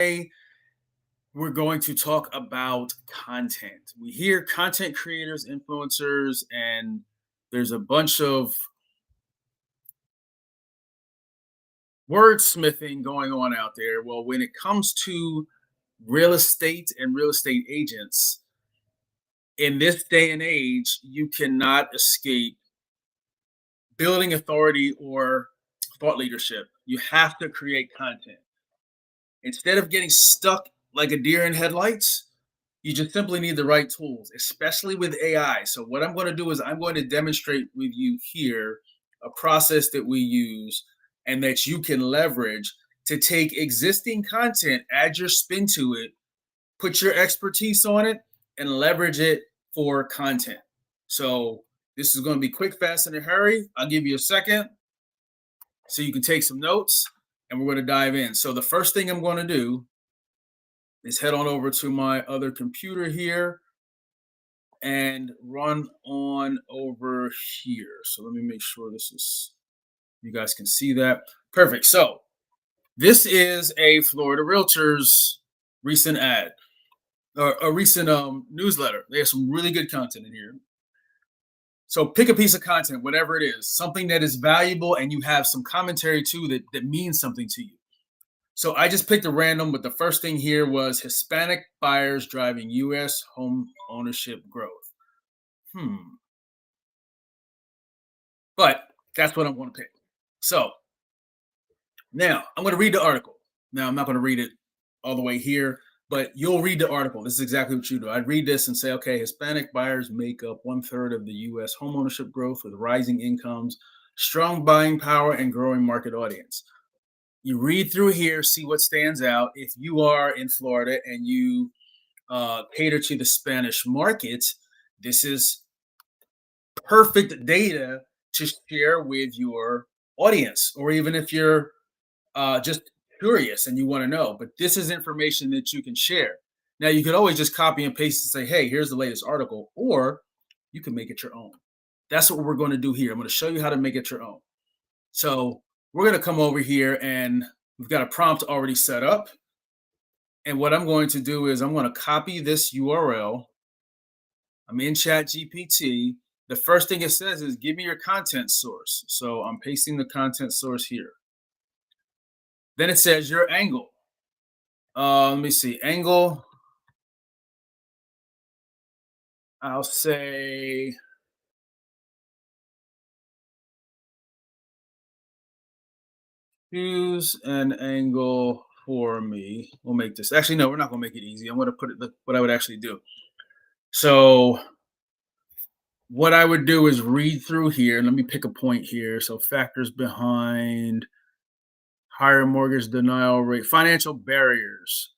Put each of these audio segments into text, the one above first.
Today, we're going to talk about content. We hear content creators, influencers, and there's a bunch of wordsmithing going on out there. Well, when it comes to real estate and real estate agents, in this day and age, you cannot escape building authority or thought leadership. You have to create content. Instead of getting stuck like a deer in headlights, you just simply need the right tools, especially with AI. So, what I'm going to do is I'm going to demonstrate with you here a process that we use and that you can leverage to take existing content, add your spin to it, put your expertise on it, and leverage it for content. So, this is going to be quick, fast, and in a hurry. I'll give you a second so you can take some notes and we're going to dive in. So, the first thing I'm going to do is head on over to my other computer here and run on over here. So let me make sure this is, you guys can see that. Perfect. So this is a Florida Realtors recent ad, or a recent newsletter. They have some really good content in here. So pick a piece of content, whatever it is, something that is valuable and you have some commentary too that means something to you. So I just picked a random, but the first thing here was Hispanic buyers driving U.S. home ownership growth. But that's what I'm going to pick. So now I'm going to read the article. Now I'm not going to read it all the way here, but you'll read the article. This is exactly what you do. I'd read this and say, okay, Hispanic buyers make up 1/3 of the U.S. homeownership growth with rising incomes, strong buying power, and growing market audience. You read through here, see what stands out. If you are in Florida and you cater to the Spanish market, this is perfect data to share with your audience, or even if you're just curious and you want to know. But this is information that you can share. Now, you could always just copy and paste and say, hey, here's the latest article, or you can make it your own. That's what we're going to do here. I'm going to show you how to make it your own. So we're going to come over here and we've got a prompt already set up. And what I'm going to do is I'm going to copy this URL. I'm in Chat GPT. The first thing it says is give me your content source. So I'm pasting the content source here. Then it says your angle. Let me see, angle. I'll say choose an angle for me. We'll make this. Actually, no, we're not going to make it easy. I'm going to put it what I would actually do. So what I would do is read through here. Let me pick a point here. So factors behind higher mortgage denial rate, financial barriers.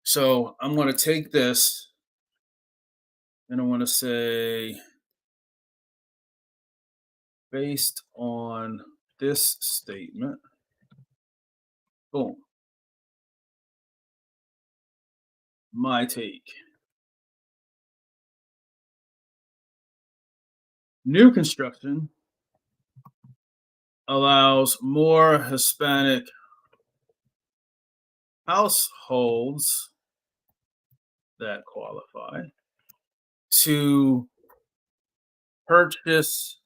So I'm going to take this and I want to say, based on this statement, boom, my take. New construction allows more Hispanic households that qualify to purchase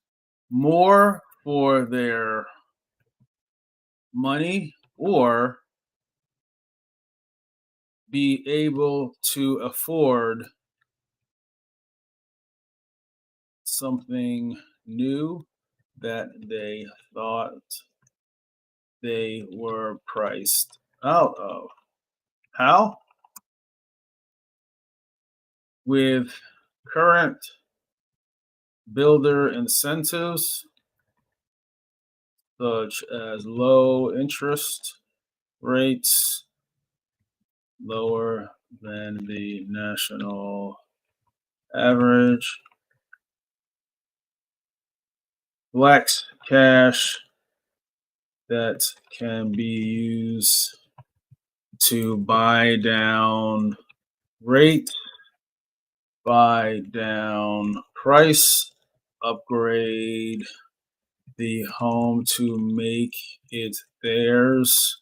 more for their money or be able to afford something new that they thought they were priced out of. How? With current builder incentives, such as low interest rates, lower than the national average, flex cash that can be used to buy down rate, buy down price, upgrade the home to make it theirs,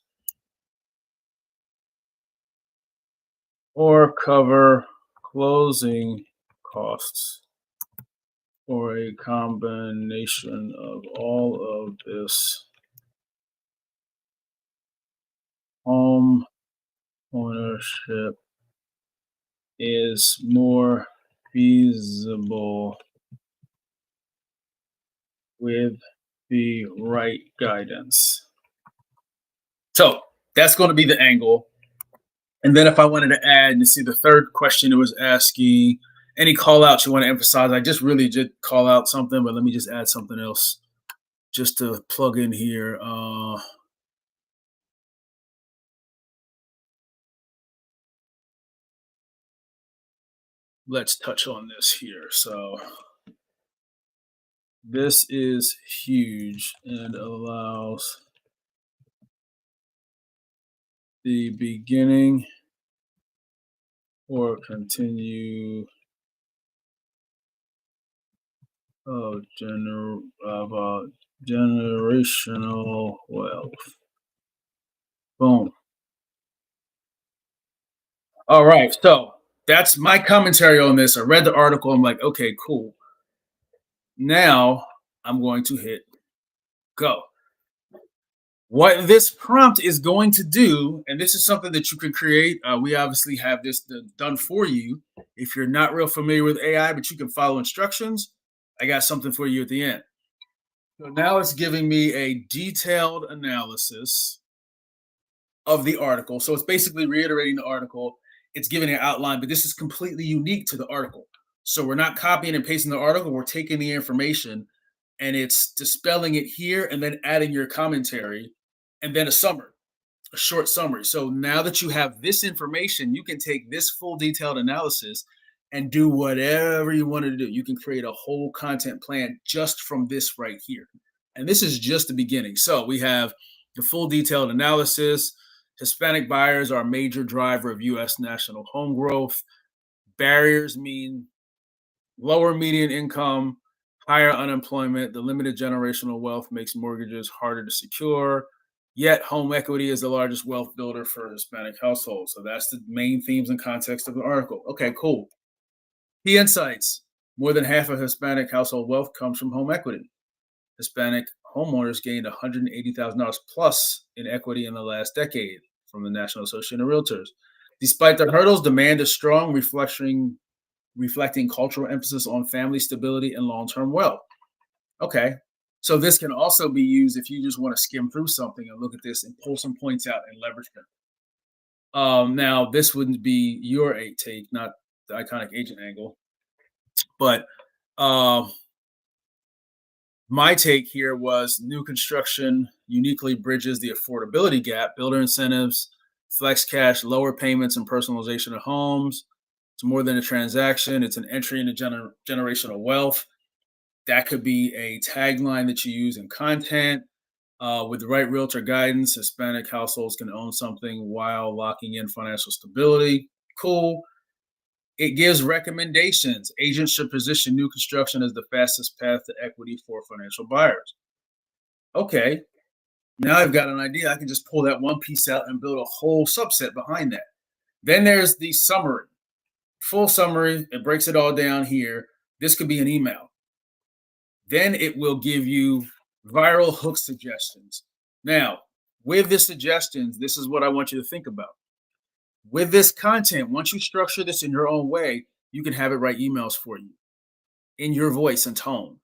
or cover closing costs, or a combination of all of this. Home ownership is more feasible with the right guidance. So that's going to be the angle. And then if I wanted to add, you see the third question, it was asking any call outs you want to emphasize. I just really did call out something, but let me just add something else just to plug in here. Let's touch on this here. So this is huge and allows the beginning or continue of generational wealth. Boom. All right. So that's my commentary on this. I read the article. I'm like, okay, cool. Now I'm going to hit go. What this prompt is going to do, and this is something that you can create. We obviously have this done for you. If you're not real familiar with AI, but you can follow instructions, I got something for you at the end. So now it's giving me a detailed analysis of the article. So it's basically reiterating the article. It's giving an outline, but this is completely unique to the article. So we're not copying and pasting the article. We're taking the information and it's dispelling it here and then adding your commentary and then a summary, a short summary. So now that you have this information, you can take this full detailed analysis and do whatever you want to do. You can create a whole content plan just from this right here. And this is just the beginning. So we have the full detailed analysis. Hispanic buyers are a major driver of U.S. national home growth. Barriers mean lower median income, higher unemployment. The limited generational wealth makes mortgages harder to secure. Yet home equity is the largest wealth builder for Hispanic households. So that's the main themes and context of the article. Okay, cool. Key insights. More than half of Hispanic household wealth comes from home equity. Hispanic homeowners gained $180,000 plus in equity in the last decade from the National Association of Realtors. Despite the hurdles, demand is strong, reflecting cultural emphasis on family stability and long-term wealth. Okay, so this can also be used if you just want to skim through something and look at this and pull some points out and leverage them. Now, this wouldn't be your take, not the iconic agent angle, but my take here was new construction uniquely bridges the affordability gap, builder incentives, flex cash, lower payments, and personalization of homes. It's more than a transaction. It's an entry into generational wealth. That could be a tagline that you use in content. With the right realtor guidance, Hispanic households can own something while locking in financial stability. Cool. It gives recommendations. Agents should position new construction as the fastest path to equity for financial buyers. Okay, now I've got an idea. I can just pull that one piece out and build a whole subset behind that. Then there's the summary, full summary. It breaks it all down here. This could be an email. Then it will give you viral hook suggestions. Now, with the suggestions, this is what I want you to think about. With this content, once you structure this in your own way, you can have it write emails for you in your voice and tone.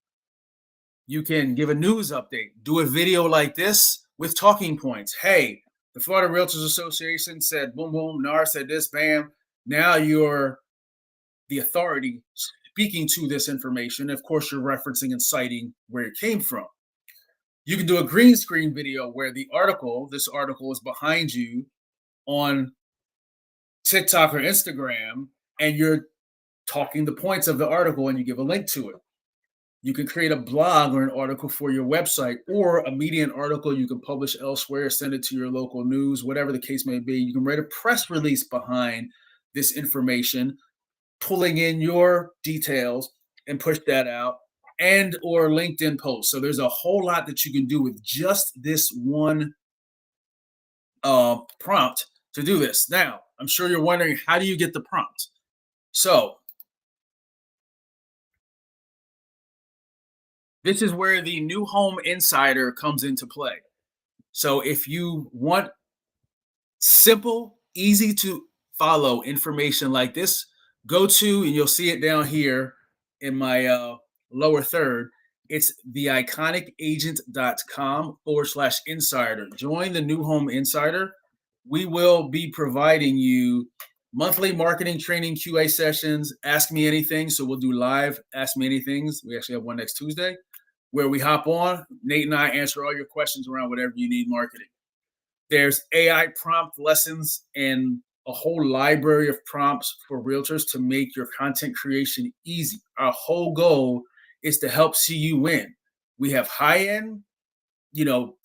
You can give a news update, do a video like this with talking points. Hey, the Florida Realtors Association said boom, boom, NAR said this, bam. Now you're the authority speaking to this information. Of course, you're referencing and citing where it came from. You can do a green screen video where this article is behind you on TikTok or Instagram, and you're talking the points of the article and you give a link to it. You can create a blog or an article for your website, or a Medium article you can publish elsewhere, send it to your local news, whatever the case may be. You can write a press release behind this information, pulling in your details and push that out, and or LinkedIn post. So there's a whole lot that you can do with just this one prompt to do this. Now, I'm sure you're wondering, how do you get the prompt? So this is where the New Home Insider comes into play. So if you want simple, easy to follow information like this, go to, and you'll see it down here in my lower third. It's theiconic.agent.com/insider. Join the New Home Insider. We will be providing you monthly marketing training QA sessions, Ask Me Anything. So we'll do live Ask Me Anythings. We actually have one next Tuesday where we hop on. Nate and I answer all your questions around whatever you need marketing. There's AI prompt lessons and a whole library of prompts for realtors to make your content creation easy. Our whole goal is to help see you win. We have high-end,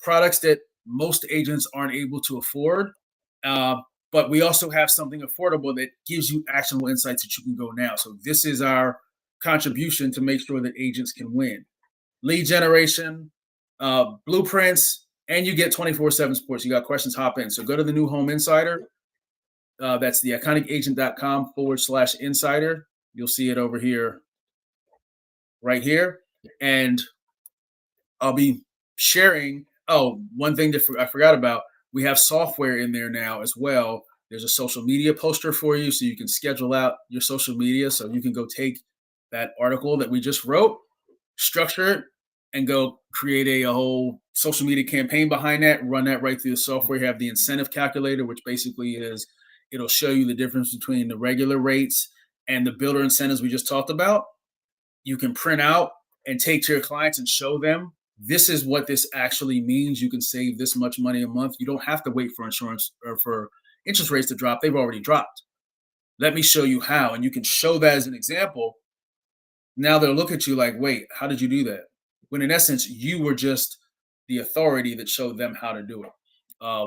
products that most agents aren't able to afford. But we also have something affordable that gives you actionable insights that you can go now. So this is our contribution to make sure that agents can win. Lead generation, blueprints, and you get 24/7 support. So you got questions, hop in. So go to the New Home Insider. That's the iconicagent.com/insider. You'll see it over here, right here. And I'll be sharing. Oh, one thing that I forgot about, we have software in there now as well. There's a social media poster for you so you can schedule out your social media. So you can go take that article that we just wrote, structure it, and go create a whole social media campaign behind that, run that right through the software. You have the incentive calculator, which basically it'll show you the difference between the regular rates and the builder incentives we just talked about. You can print out and take to your clients and show them, this is what this actually means. You can save this much money a month. You don't have to wait for insurance or for interest rates to drop. They've already dropped. Let me show you how. And you can show that as an example. Now they'll look at you like, wait, how did you do that? When in essence, you were just the authority that showed them how to do it.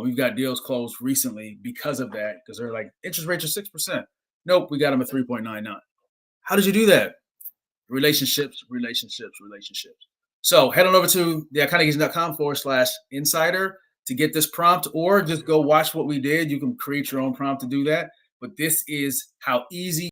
We've got deals closed recently because of that, because they're like, interest rates are 6%. Nope, we got them at 3.99. How did you do that? Relationships. So head on over to theiconic.com/insider to get this prompt, or just go watch what we did. You can create your own prompt to do that. But this is how easy